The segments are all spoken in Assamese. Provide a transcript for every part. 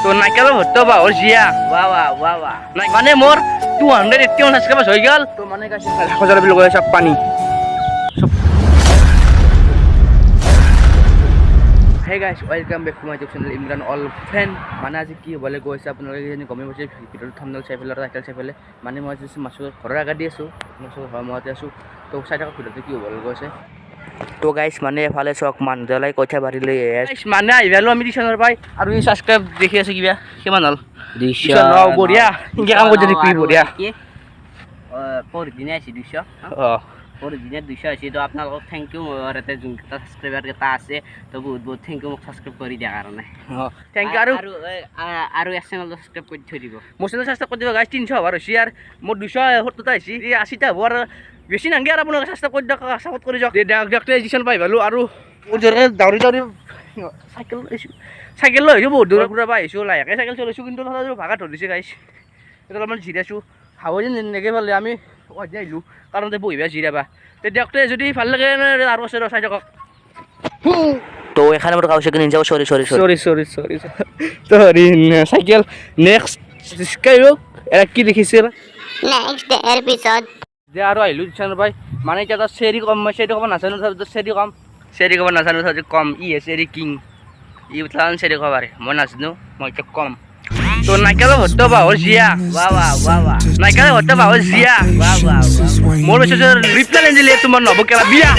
তো নাইকেল ভরতে বা ওর জিয়া বাবা নাই মানে মোর 281 সাবস্ক্রাইবার হয়ে গেল তো মানে গাইস 1000 বিল করে সব পানি hey guys welcome back to my YouTube channel Imran all fan মানে আজি কি বলে গৈছে আপোনালোকে যেনে গমে বসে ভিডিওৰ থাম্বনেল চাই পেলাই টাইটেল চাই পেলাই মানে মই যে মাছৰ ঘৰৰ আগত দি আছো মাছৰ ঘৰৰ মতে আছো তো চাই থকা ভিডিওতে কি বলে গৈছে তো গাইস মানে এফালে চক মান জ্বলাই কথা বাঢ়িলে গাইস মানে আইভালো আমি দিছনৰ পাই আৰু এই সাবস্ক্ৰাইব দেখি আছে কিবা কিমান হল 200 বঢ়িয়া ইনকে কাম কৰি দেখি বঢ়িয়া পৰ দিনে আছে 200 দিনে 200 আছে তো আপোনালোকক থ্যাংক ইউ মোৰ এতে যোন সাবস্ক্ৰাইবাৰ কেটা আছে তো বহুত থ্যাংক ইউ মোক সাবস্ক্ৰাইব কৰি দিয়া কাৰণে থ্যাংক ইউ আৰু এক চেনেল সাবস্ক্ৰাইব কৰি থৈ দিব মোৰ চেনেল সাবস্ক্ৰাইব কৰি দিব গাইস 300 হবাৰ হৈছে আৰ মোৰ 270 টা আছে 80 টা হবাৰ বেছি নাংগে আৰ আপোনালোকে সাবস্ক্ৰাইব কৰি দিয়ক সাপোৰ্ট কৰি যাওক ডাইৰেক্ট এডিশন পাই ভালো আৰু ওজৰে দাউৰি সাইকেল লৈ বহুত দূৰ দূৰ পৰা আহিছো লাহেকে সাইকেল চলাইছো কিন্তু ভাগা ধৰিছে গাইস এটা অলপমান জিৰাইছো হাও যেন নেগে পালে আমি অধে আহিলো কাৰণ তে বহিবা জিৰাবা তে দেখতে যদি ভাল লাগে আৰু আছে চাই থাকক তো এখানে মোর কাউকে নিয়ে যাও সরি তো সাইকেল নেক্সট স্কাইরো এরা কি দেখিছে নেক্সট এপিসোড যে আৰু আহিলো দিছানো ভাই মানে এটা সেরি কম সেরি কম নাছানো সেরি কম নাছানো কম ই সেরি কিং ই উতলান সেরি কবারে মই নাছনো মই এটা কম তো নাইকেল ভরতে বা ওর জিয়া বাবা নাইকেল ভরতে বা ওর জিয়া বাবা মোর মেসেজ রিপ্লাই দিলে তোমার নব কেলা বিয়া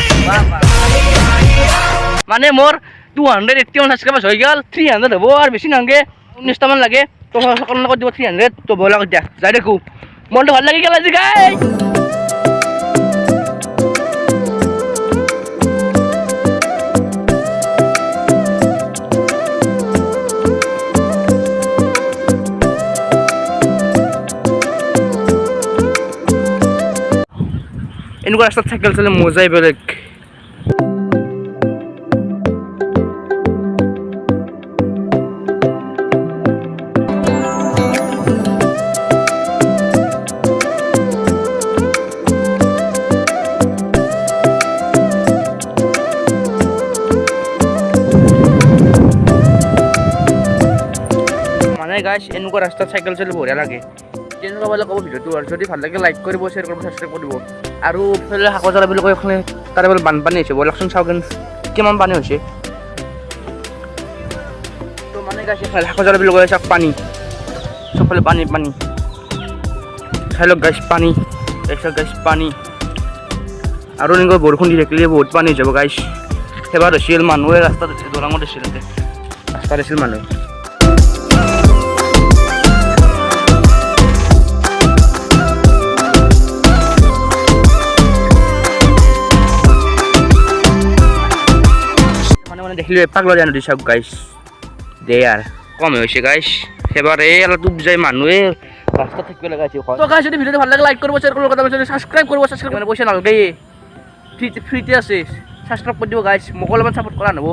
মানে মোর 281 সাবস্ক্রাইবার হয়ে গেল 300 হবো আর বেশি নাঙ্গে 19 টা মান লাগে তো সকল লগত দিব 300 তো বলা কই দিয়া যাই দেখো মনটা ভাল লাগি গেল আজি গাই এনেকুৱা ৰাস্তাত চাইকেল চলে মজাই বেলেগ মানে গাইস এনেকুৱা ৰাস্তাত চাইকেল চলে বঢ়িয়া লাগে কেনেকুৱা বলে ক'ব ভিডিঅ'টো আৰু যদি ভাল লাগে লাইক কৰিব শ্বেয়াৰ কৰিব সাবস্ক্ৰাইব কৰিব আৰু ফেলে হাকজাৰা বুলি কয় এখানে তাৰে বলে বানপানী হৈছে বলকচোন চাওকেন কিমান পানী হৈছে তো মানে গাইস এফালে হাকজাৰা বুলি কয় চাওক পানী সবফালে পানী চাই লওক গাইস পানী দেখছ গাইস পানী আৰু এনেকৈ বৰষুণ দি থাকিলে বহুত পানী হৈ যাব গাইস এবাৰ হৈছিল মানুহে ৰাস্তাত দলঙত আছিল ৰাস্তাত আছিল মানুহ দেখিলে পাগল জানো দিছ গাইস দে আর কম হয়েছে গাইস এবার এই আলাদা বুঝাই মানুহে রাস্তা থাকবে লাগাইছে তো গাইস যদি ভিডিওটা ভালো লাগে লাইক করবো শেয়ার করবো কথা বলছো সাবস্ক্রাইব করবো সাবস্ক্রাইব মানে পয়সা নালগে ফ্রিতে আছে সাবস্ক্রাইব করে দিব গাইস মোক অলপমান সাপোর্ট করা নেব